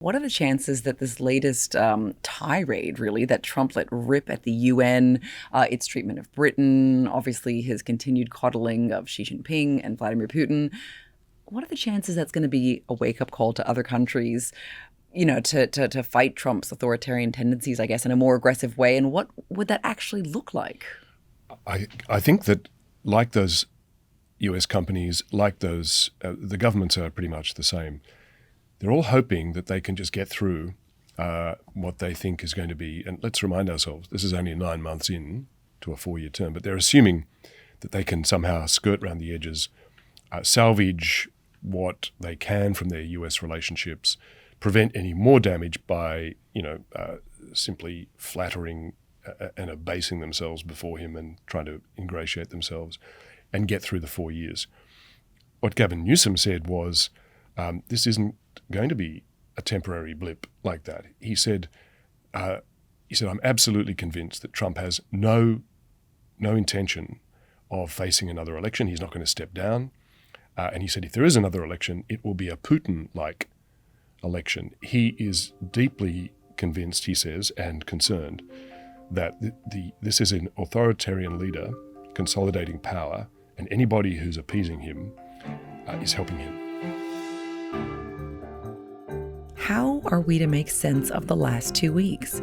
What are the chances that this latest tirade, really, that Trump let rip at the UN, its treatment of Britain, obviously his continued coddling of Xi Jinping and Vladimir Putin, what are the chances that's going to be a wake-up call to other countries, to fight Trump's authoritarian tendencies, I guess, in a more aggressive way? And what would that actually look like? I think that, like those US companies, like those, the governments are pretty much the same. They're all hoping that they can just get through what they think is going to be, and let's remind ourselves, this is only 9 months in to a 4-year term, but they're assuming that they can somehow skirt around the edges, salvage what they can from their US relationships, prevent any more damage by, simply flattering and abasing themselves before him and trying to ingratiate themselves and get through the 4 years. What Gavin Newsom said was, this isn't going to be a temporary blip like that. He said, I'm absolutely convinced that Trump has no intention of facing another election. He's not going to step down. And he said, if there is another election, it will be a Putin-like election. He is deeply convinced, he says, and concerned that this is an authoritarian leader consolidating power, and anybody who's appeasing him is helping him. How are we to make sense of the last 2 weeks?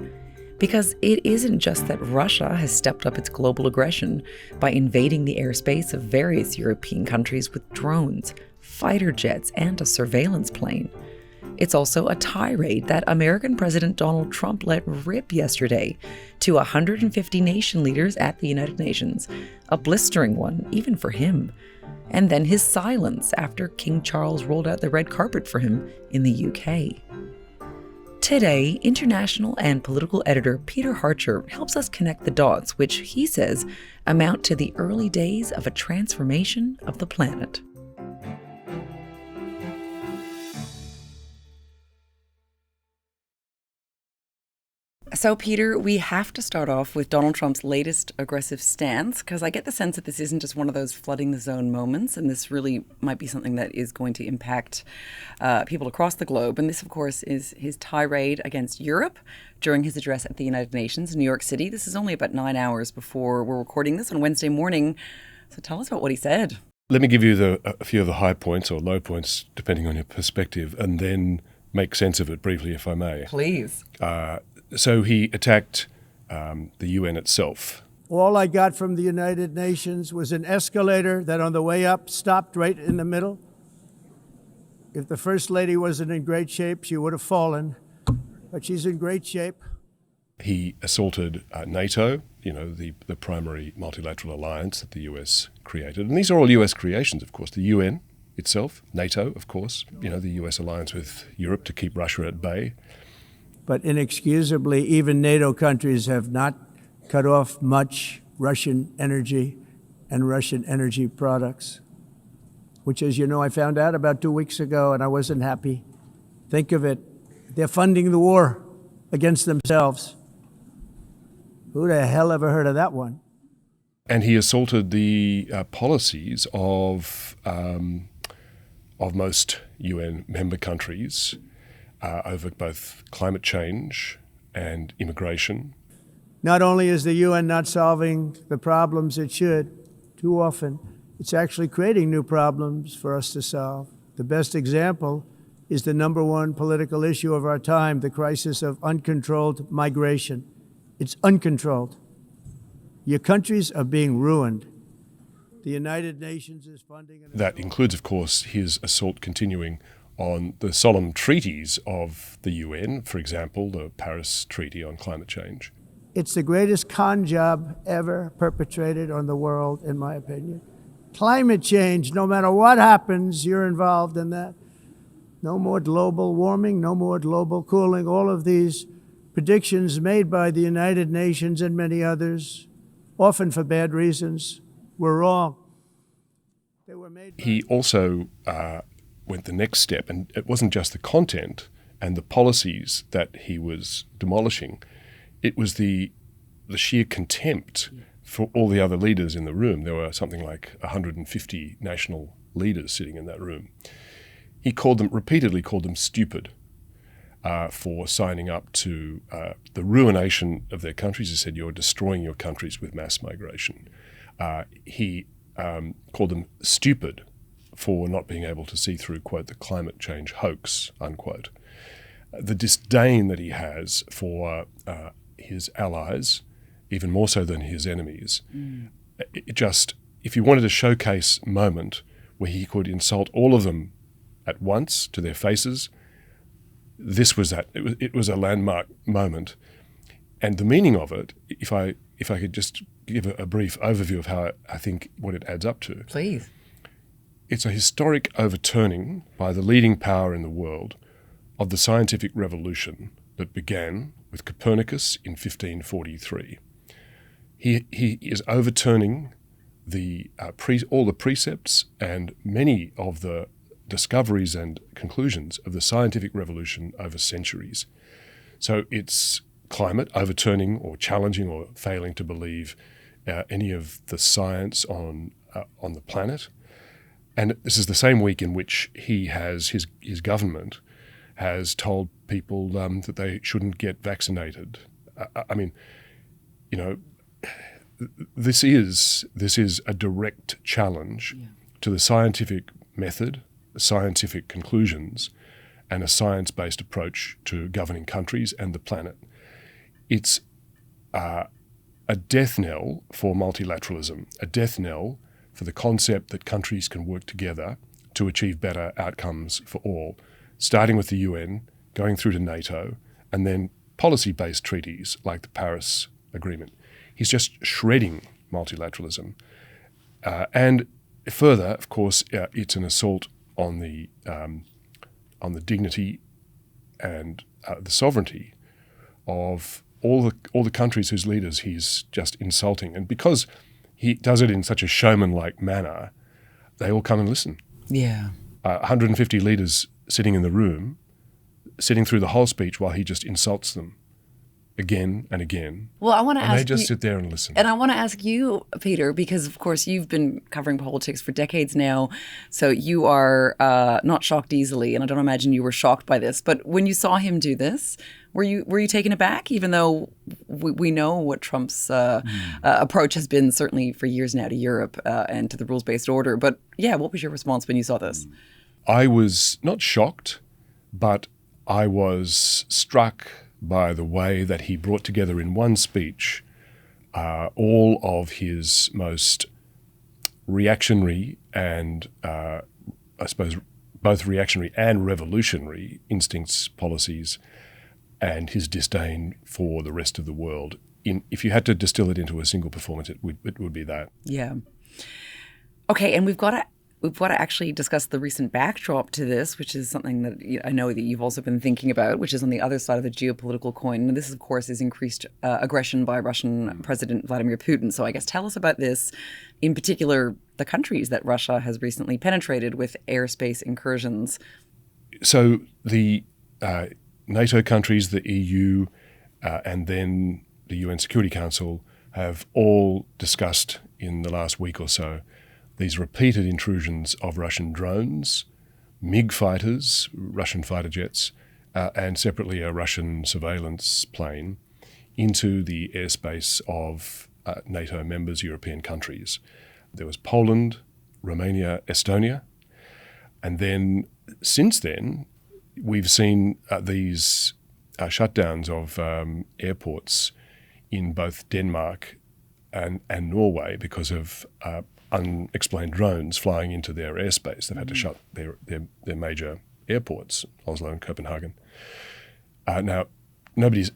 Because it isn't just that Russia has stepped up its global aggression by invading the airspace of various European countries with drones, fighter jets, and a surveillance plane. It's also a tirade that American President Donald Trump let rip yesterday to 150 nation leaders at the United Nations, a blistering one even for him. And then his silence after King Charles rolled out the red carpet for him in the UK. Today, international and political editor Peter Hartcher helps us connect the dots, which he says amount to the early days of a transformation of the planet. So, Peter, we have to start off with Donald Trump's latest aggressive stance, because I get the sense that this isn't just one of those flooding the zone moments, and this really might be something that is going to impact people across the globe. And this, of course, is his tirade against Europe during his address at the United Nations in New York City. This is only about 9 hours before we're recording this on Wednesday morning. So tell us about what he said. Let me give you a few of the high points or low points, depending on your perspective, and then make sense of it briefly, if I may. Please. So he attacked the UN itself. All I got from the United Nations was an escalator that on the way up stopped right in the middle. If the First Lady wasn't in great shape, she would have fallen, but she's in great shape. He assaulted NATO, the primary multilateral alliance that the US created. And these are all US creations, of course. The UN itself, NATO, of course, the US alliance with Europe to keep Russia at bay. But inexcusably, even NATO countries have not cut off much Russian energy and Russian energy products, which, as you know, I found out about 2 weeks ago, and I wasn't happy. Think of it. They're funding the war against themselves. Who the hell ever heard of that one? And he assaulted the policies of most UN member countries over both climate change and immigration. Not only is the UN not solving the problems it should, too often, it's actually creating new problems for us to solve. The best example is the number one political issue of our time, the crisis of uncontrolled migration. It's uncontrolled. Your countries are being ruined. The United Nations is funding... That includes, of course, his assault continuing on the solemn treaties of the UN, for example, the Paris Treaty on Climate Change. It's the greatest con job ever perpetrated on the world, in my opinion. Climate change, no matter what happens, you're involved in that. No more global warming, no more global cooling. All of these predictions made by the United Nations and many others, often for bad reasons, were wrong. They were made by... He also went the next step, and it wasn't just the content and the policies that he was demolishing. It was the sheer contempt for all the other leaders in the room. There were something like 150 national leaders sitting in that room. He repeatedly called them stupid. for signing up to the ruination of their countries. He said, "You're destroying your countries with mass migration." He called them stupid for not being able to see through, quote, "the climate change hoax," unquote. The disdain that he has for his allies, even more so than his enemies, it just, if you wanted a showcase moment where he could insult all of them at once to their faces, this was that. It was a landmark moment. And the meaning of it, if I could just give a brief overview of how I think what it adds up to. Please. It's a historic overturning by the leading power in the world of the scientific revolution that began with Copernicus in 1543. He is overturning all the precepts and many of the discoveries and conclusions of the scientific revolution over centuries. So it's climate, overturning or challenging or failing to believe any of the science on the planet. And this is the same week in which his government has told people that they shouldn't get vaccinated. I mean, this is a direct challenge to the scientific method, the scientific conclusions, and a science-based approach to governing countries and the planet. It's a death knell for multilateralism, a death knell for the concept that countries can work together to achieve better outcomes for all, starting with the UN, going through to NATO, and then policy-based treaties like the Paris Agreement. He's just shredding multilateralism. And further, of course, it's an assault on the dignity and the sovereignty of all the countries whose leaders he's just insulting. And because he does it in such a showman-like manner, they all come and listen. Yeah. 150 leaders sitting in the room, sitting through the whole speech while he just insults them again and again. Well, I want to ask they just sit there and listen. And I want to ask you, Peter, because of course you've been covering politics for decades now, so you are not shocked easily, and I don't imagine you were shocked by this. But when you saw him do this, were you taken aback? Even though we know what Trump's approach has been certainly for years now to Europe and to the rules-based order. But yeah, what was your response when you saw this? I was not shocked, but I was struck by the way that he brought together in one speech all of his most reactionary and, I suppose, both reactionary and revolutionary instincts, policies, and his disdain for the rest of the world. If you had to distill it into a single performance, it would be that. Yeah. Okay, and we've got to actually discuss the recent backdrop to this, which is something that I know that you've also been thinking about, which is on the other side of the geopolitical coin. And this, of course, is increased aggression by Russian President Vladimir Putin. So I guess tell us about this, in particular, the countries that Russia has recently penetrated with airspace incursions. So the NATO countries, the EU, and then the UN Security Council have all discussed in the last week or so these repeated intrusions of Russian drones, MiG fighters, Russian fighter jets, and separately a Russian surveillance plane into the airspace of NATO members, European countries. There was Poland, Romania, Estonia. And then since then, we've seen these shutdowns of airports in both Denmark and Norway because of unexplained drones flying into their airspace. They've had to shut their major airports, Oslo and Copenhagen. Now, nobody's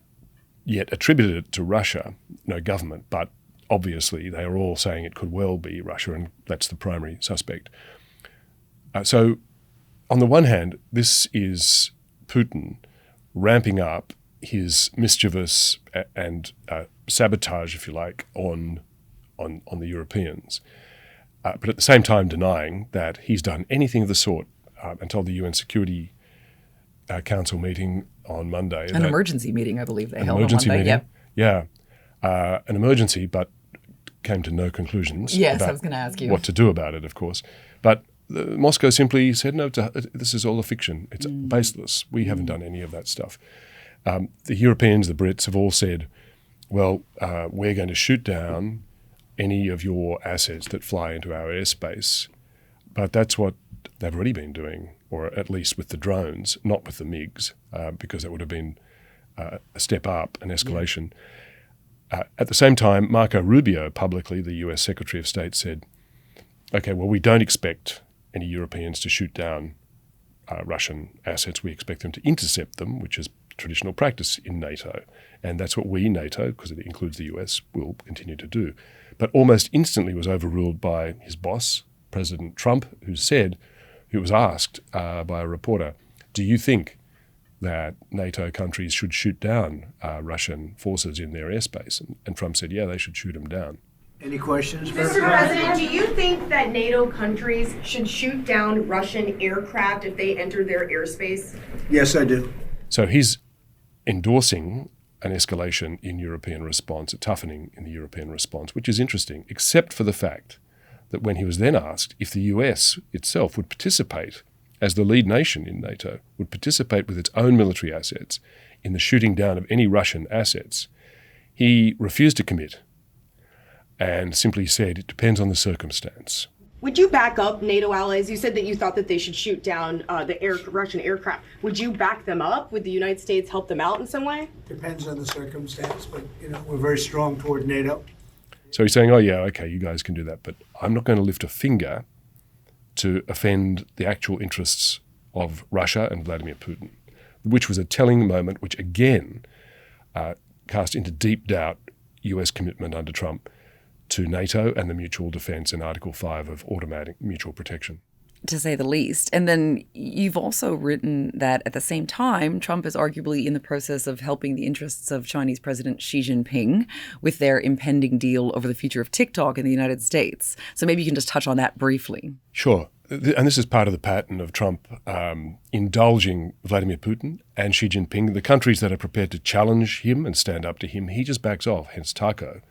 yet attributed it to Russia, no government, but obviously they are all saying it could well be Russia, and that's the primary suspect. So on the one hand, this is Putin ramping up his mischievous and sabotage, if you like, on the Europeans. But at the same time denying that he's done anything of the sort until the UN Security Council meeting on Monday. An emergency meeting, I believe they held on emergency Monday. Meeting, yeah. An emergency, but came to no conclusions Yes, I was going to ask you. what to do about it, of course. But Moscow simply said, no, this is all a fiction. It's baseless. We haven't done any of that stuff. The Europeans, the Brits, have all said, well, we're going to shoot down any of your assets that fly into our airspace. But that's what they've already been doing, or at least with the drones, not with the MiGs, because that would have been a step up, an escalation. At the same time, Marco Rubio, publicly, the US Secretary of State, said, okay, well, we don't expect any Europeans to shoot down Russian assets. We expect them to intercept them, which is traditional practice in NATO. And that's what we, NATO, because it includes the US, will continue to do. But almost instantly was overruled by his boss, President Trump, who was asked by a reporter, do you think that NATO countries should shoot down Russian forces in their airspace? And Trump said, yeah, they should shoot them down. Any questions? Mr. President, do you think that NATO countries should shoot down Russian aircraft if they enter their airspace? Yes, I do. So he's endorsing an escalation in European response, a toughening in the European response, which is interesting, except for the fact that when he was then asked if the US itself would participate as the lead nation in NATO, would participate with its own military assets in the shooting down of any Russian assets, he refused to commit and simply said it depends on the circumstance. Would you back up NATO allies? You said that you thought that they should shoot down the Russian aircraft. Would you back them up? Would the United States help them out in some way? Depends on the circumstance, but we're very strong toward NATO. So he's saying, oh yeah, okay, you guys can do that, but I'm not going to lift a finger to offend the actual interests of Russia and Vladimir Putin, which was a telling moment which again cast into deep doubt US commitment under Trump to NATO and the mutual defence in Article 5 of automatic mutual protection. To say the least. And then you've also written that at the same time, Trump is arguably in the process of helping the interests of Chinese President Xi Jinping with their impending deal over the future of TikTok in the United States. So maybe you can just touch on that briefly. Sure. And this is part of the pattern of Trump indulging Vladimir Putin and Xi Jinping. The countries that are prepared to challenge him and stand up to him, he just backs off, hence TACO.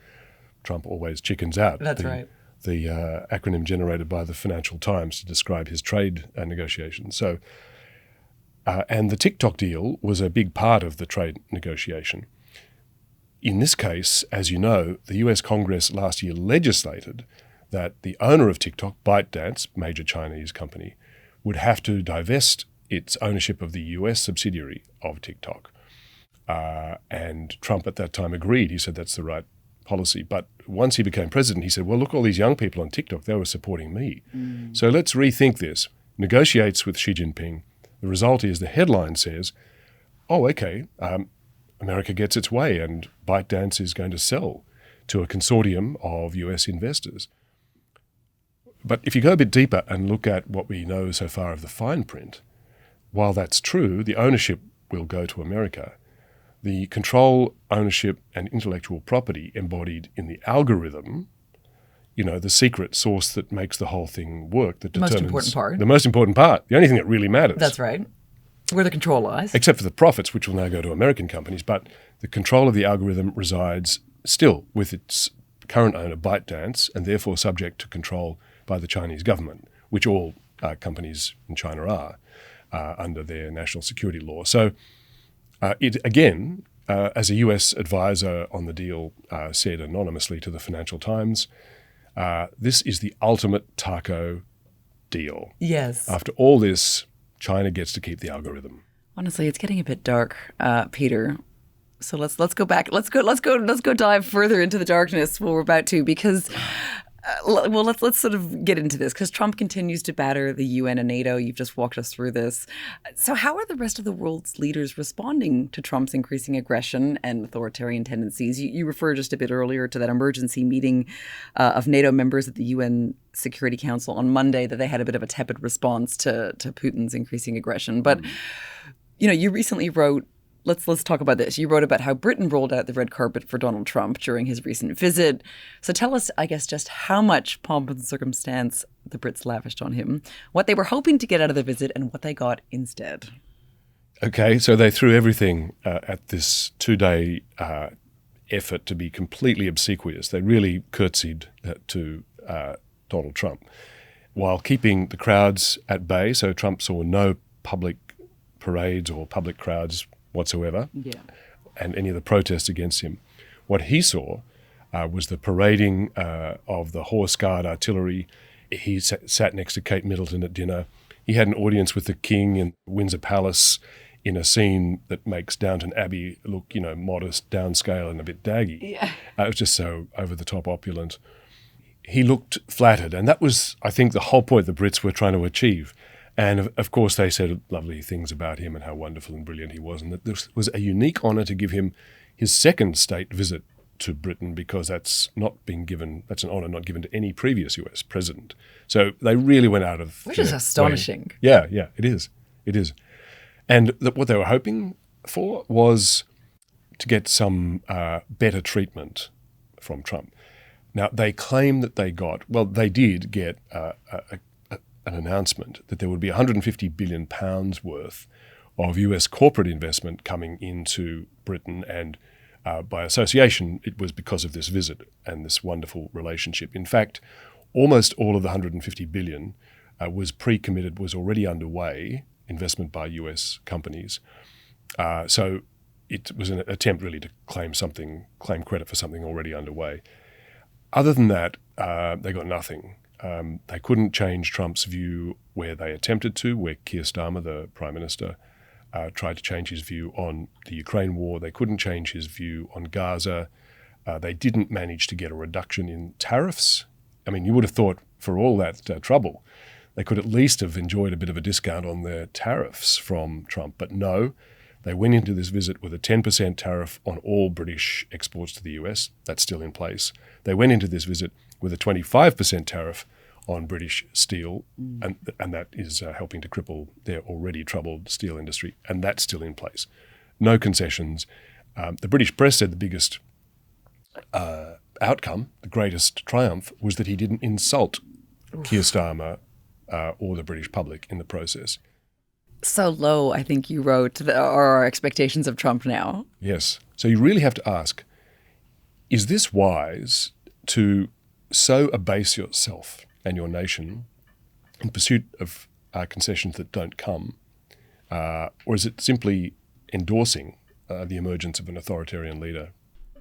Trump always chickens out. That's right. The acronym generated by the Financial Times to describe his trade negotiations. So, and the TikTok deal was a big part of the trade negotiation. In this case, as you know, the US Congress last year legislated that the owner of TikTok, ByteDance, major Chinese company, would have to divest its ownership of the US subsidiary of TikTok. And Trump at that time agreed. He said that's the right policy. But once he became president, he said, well, look, all these young people on TikTok, they were supporting me. So let's rethink this. Negotiates with Xi Jinping. The result is the headline says, oh, okay, America gets its way and ByteDance is going to sell to a consortium of US investors. But if you go a bit deeper and look at what we know so far of the fine print, while that's true, the ownership will go to America. The control, ownership, and intellectual property embodied in the algorithm, the secret source that makes the whole thing work, that determines the most important part, the only thing that really matters. That's right. Where the control lies. Except for the profits, which will now go to American companies, but the control of the algorithm resides still with its current owner, ByteDance, and therefore subject to control by the Chinese government, which all companies in China are under their national security law. So it again, as a US advisor on the deal said anonymously to the Financial Times, this is the ultimate TACO deal. Yes. After all this, China gets to keep the algorithm. Honestly, it's getting a bit dark, Peter. So let's go back. Let's go dive further into the darkness where we're about to, because let's sort of get into this, because Trump continues to batter the UN and NATO. You've just walked us through this. So how are the rest of the world's leaders responding to Trump's increasing aggression and authoritarian tendencies? You referred just a bit earlier to that emergency meeting of NATO members at the UN Security Council on Monday, that they had a bit of a tepid response to Putin's increasing aggression. But, you recently wrote, Let's talk about this. You wrote about how Britain rolled out the red carpet for Donald Trump during his recent visit. So tell us, I guess, just how much pomp and circumstance the Brits lavished on him, what they were hoping to get out of the visit, and what they got instead. Okay, so they threw everything at this 2-day effort to be completely obsequious. They really curtsied to Donald Trump. while keeping the crowds at bay. So Trump saw no public parades or public crowds whatsoever, and any of the protests against him. What he saw was the parading of the Horse Guard artillery. He sat next to Kate Middleton at dinner. He had an audience with the King in Windsor Palace in a scene that makes Downton Abbey look, modest, downscale, and a bit daggy. Yeah. It was just so over-the-top opulent. He looked flattered, and that was, I think, the whole point the Brits were trying to achieve. And, of course, they said lovely things about him and how wonderful and brilliant he was, and that this was a unique honour to give him his second state visit to Britain, because that's an honour not given to any previous US president. So they really went out of Which is astonishing. Yeah, it is. It is. And what they were hoping for was to get some better treatment from Trump. Now, they claim that they did get an announcement that there would be £150 billion worth of US corporate investment coming into Britain, and by association, it was because of this visit and this wonderful relationship. In fact, almost all of the $150 billion was pre-committed, was already underway, investment by US companies. So it was an attempt really to claim credit for something already underway. Other than that, they got nothing. They couldn't change Trump's view where they attempted to, where Keir Starmer, the Prime Minister, tried to change his view on the Ukraine war. They couldn't change his view on Gaza. They didn't manage to get a reduction in tariffs. I mean, you would have thought for all that trouble, they could at least have enjoyed a bit of a discount on their tariffs from Trump. But no, they went into this visit with a 10% tariff on all British exports to the US. That's still in place. They went into this visit with a 25% tariff on British steel, and that is helping to cripple their already troubled steel industry, and that's still in place. No concessions. The British press said the biggest outcome, the greatest triumph, was that he didn't insult Keir Starmer or the British public in the process. So low, I think you wrote, are our expectations of Trump now. Yes. So you really have to ask, is this wise to so abase yourself and your nation in pursuit of concessions that don't come? Or is it simply endorsing the emergence of an authoritarian leader?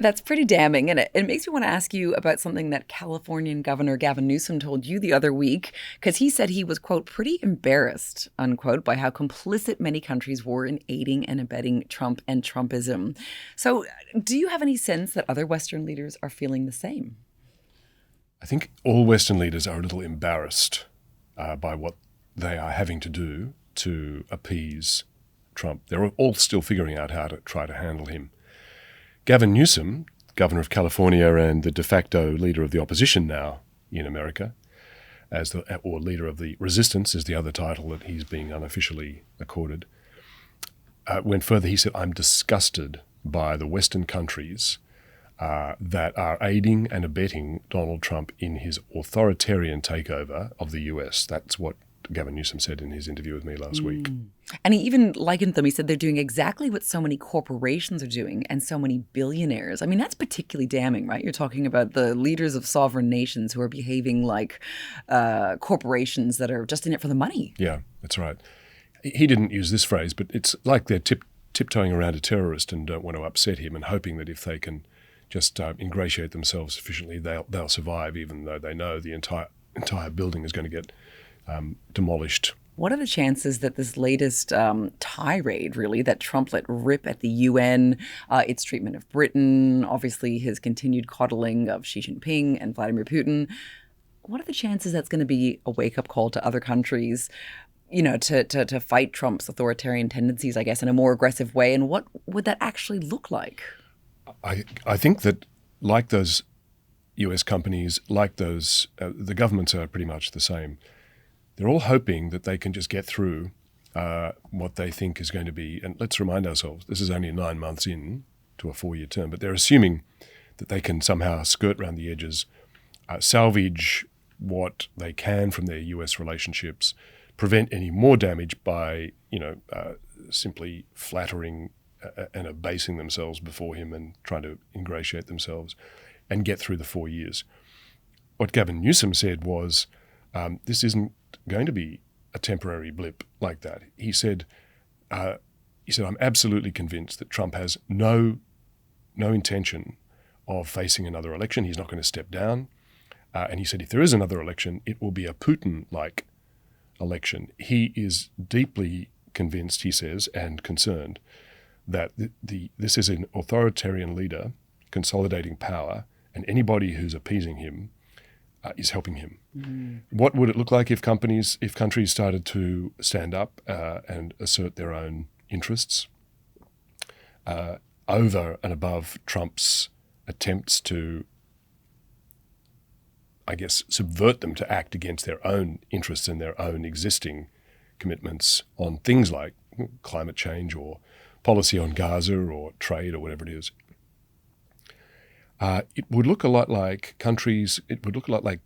That's pretty damning, and it makes me want to ask you about something that Californian Governor Gavin Newsom told you the other week, because he said he was, quote, pretty embarrassed, unquote, by how complicit many countries were in aiding and abetting Trump and Trumpism. So do you have any sense that other Western leaders are feeling the same? I think all Western leaders are a little embarrassed by what they are having to do to appease Trump. They're all still figuring out how to try to handle him. Gavin Newsom, governor of California and the de facto leader of the opposition now in America, or leader of the resistance is the other title that he's being unofficially accorded, went further. He said, I'm disgusted by the Western countries that are aiding and abetting Donald Trump in his authoritarian takeover of the US. That's what Gavin Newsom said in his interview with me last week. And he even likened them. He said they're doing exactly what so many corporations are doing and so many billionaires. I mean, that's particularly damning, right? You're talking about the leaders of sovereign nations who are behaving like corporations that are just in it for the money. Yeah, that's right. He didn't use this phrase, but it's like they're tiptoeing around a terrorist and don't want to upset him, and hoping that if they can just ingratiate themselves sufficiently, they'll survive, even though they know the entire building is going to get demolished. What are the chances that this latest tirade, really, that Trump let rip at the UN, its treatment of Britain, obviously his continued coddling of Xi Jinping and Vladimir Putin, what are the chances that's going to be a wake-up call to other countries, to fight Trump's authoritarian tendencies, I guess, in a more aggressive way? And what would that actually look like? I think that, like those US companies, like those, the governments are pretty much the same. They're all hoping that they can just get through what they think is going to be, and let's remind ourselves, this is only 9 months in to a 4-year term, but they're assuming that they can somehow skirt around the edges, salvage what they can from their US relationships, prevent any more damage by, simply flattering and abasing themselves before him and trying to ingratiate themselves, and get through the 4 years. What Gavin Newsom said was, This isn't going to be a temporary blip like that. He said, I'm absolutely convinced that Trump has no intention of facing another election. He's not going to step down. And he said if there is another election, it will be a Putin-like election. He is deeply convinced, he says, and concerned that this is an authoritarian leader consolidating power, and anybody who's appeasing him is helping him. Mm-hmm. What would it look like if countries started to stand up and assert their own interests over and above Trump's attempts to, I guess, subvert them to act against their own interests and their own existing commitments on things like climate change or policy on Gaza or trade or whatever it is? It would look a lot like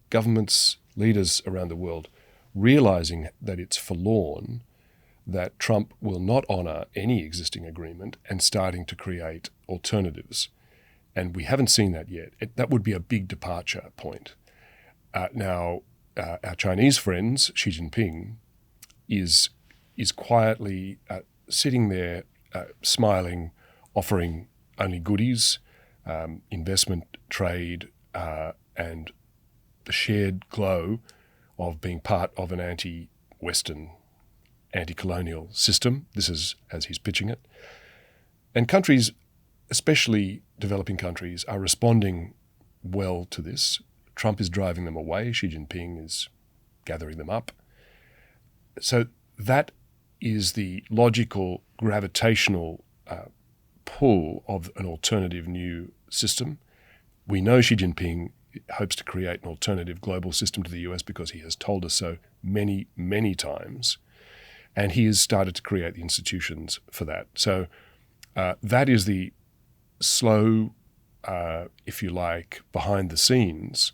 governments, leaders around the world, realizing that it's forlorn, that Trump will not honour any existing agreement and starting to create alternatives. And we haven't seen that yet. That would be a big departure point. Now, our Chinese friends, Xi Jinping, is quietly sitting there, smiling, offering only goodies, investment, trade, and the shared glow of being part of an anti-Western, anti-colonial system. This is as he's pitching it. And countries, especially developing countries, are responding well to this. Trump is driving them away. Xi Jinping is gathering them up. So that is the logical, gravitational pull of an alternative new system. We know Xi Jinping hopes to create an alternative global system to the US because he has told us so many, many times. And he has started to create the institutions for that. So that is the slow, if you like, behind the scenes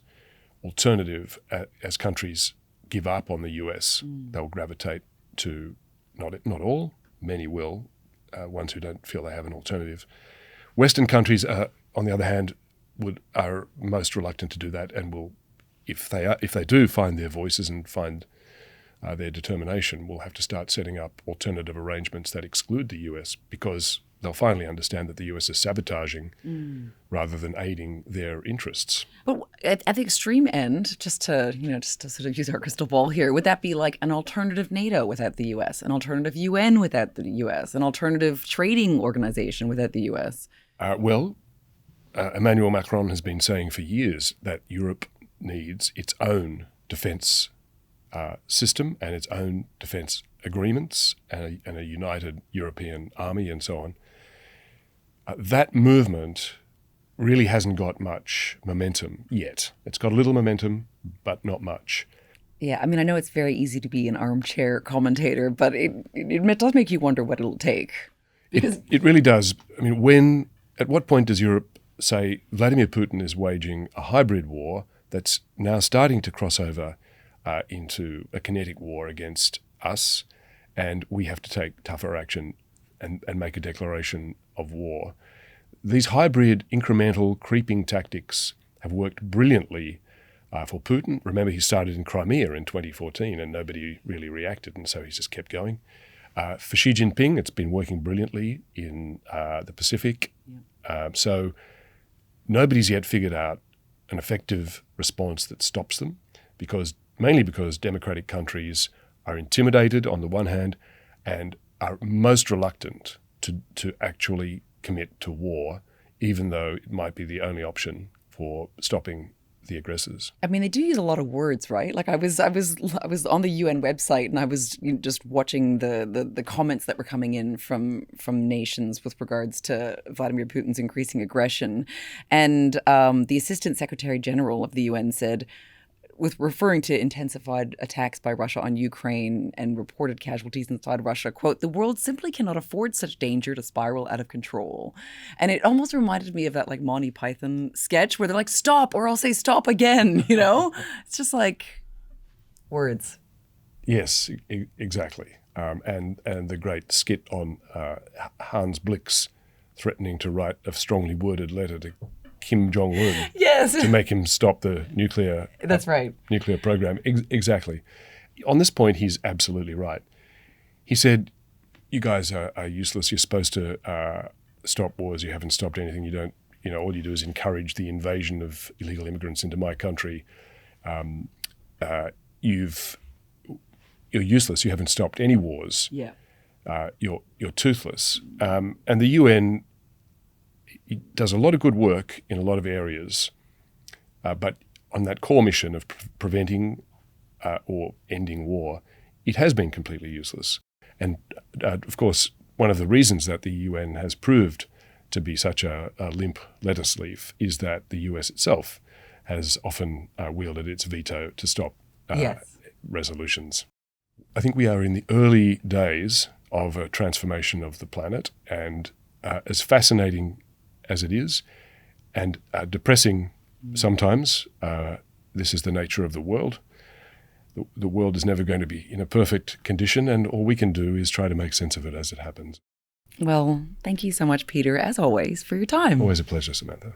alternative as countries give up on the US. They'll gravitate to, not all, many will, ones who don't feel they have an alternative. Western countries, on the other hand, are most reluctant to do that, and will, if they do find their voices and find their determination, will have to start setting up alternative arrangements that exclude the US, because they'll finally understand that the US is sabotaging rather than aiding their interests. But at the extreme end, just to sort of use our crystal ball here, would that be like an alternative NATO without the US, an alternative UN without the US, an alternative trading organization without the US? Emmanuel Macron has been saying for years that Europe needs its own defence system and its own defence agreements and a united European army and so on. That movement really hasn't got much momentum yet. It's got a little momentum, but not much. Yeah, I mean, I know it's very easy to be an armchair commentator, but it does make you wonder what it'll take. It really does. I mean, at what point does Europe say Vladimir Putin is waging a hybrid war that's now starting to cross over into a kinetic war against us, and we have to take tougher action and make a declaration of war? These hybrid, incremental, creeping tactics have worked brilliantly for Putin. Remember, he started in Crimea in 2014 and nobody really reacted, and so he's just kept going. For Xi Jinping, it's been working brilliantly in the Pacific. Yeah. So nobody's yet figured out an effective response that stops them, mainly because democratic countries are intimidated on the one hand and are most reluctant to actually commit to war, even though it might be the only option for stopping the aggressors. I mean, they do use a lot of words, right? Like I was on the UN website and I was just watching the comments that were coming in from nations with regards to Vladimir Putin's increasing aggression, and the Assistant Secretary General of the UN said, with referring to intensified attacks by Russia on Ukraine and reported casualties inside Russia, quote, "The world simply cannot afford such danger to spiral out of control." And it almost reminded me of that like Monty Python sketch where they're like, "Stop, or I'll say stop again," you know? It's just like words. Yes, exactly. And the great skit on Hans Blix threatening to write a strongly worded letter to Kim Jong-un Yes. to make him stop the nuclear That's right. nuclear program. Exactly. On this point, he's absolutely right. He said, you guys are useless. You're supposed to stop wars. You haven't stopped anything. You don't, all you do is encourage the invasion of illegal immigrants into my country. You're useless. You haven't stopped any wars. Yeah. You're toothless. And the UN does a lot of good work in a lot of areas, but on that core mission of preventing or ending war, it has been completely useless. And of course, one of the reasons that the UN has proved to be such a limp lettuce leaf is that the US itself has often wielded its veto to stop resolutions. I think we are in the early days of a transformation of the planet, and as fascinating as it is, and depressing sometimes, this is the nature of the world. The world is never going to be in a perfect condition, and all we can do is try to make sense of it as it happens. Well, thank you so much, Peter, as always, for your time. Always a pleasure, Samantha.